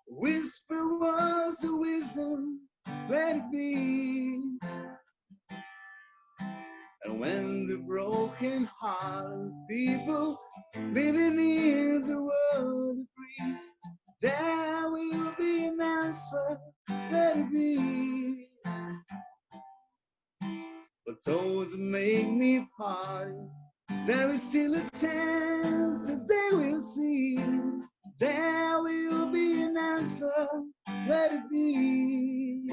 [SPEAKER 3] Whisper words of wisdom, let it be. And when the broken-hearted people living in the world agree, there will be an answer, let it be. But those that make me part, there is still a chance that they will see. There will be an answer, let it be.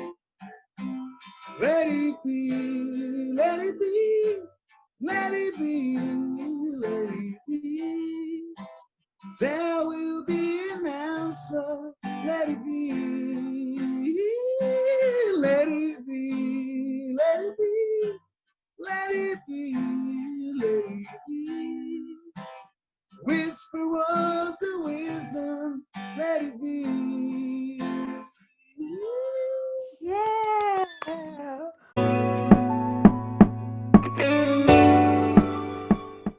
[SPEAKER 3] Let it be, let it be, let it be, let it be. There will be an answer, let it be, let it be, let it be, let it be, let it be. Whisper words of wisdom, let it be.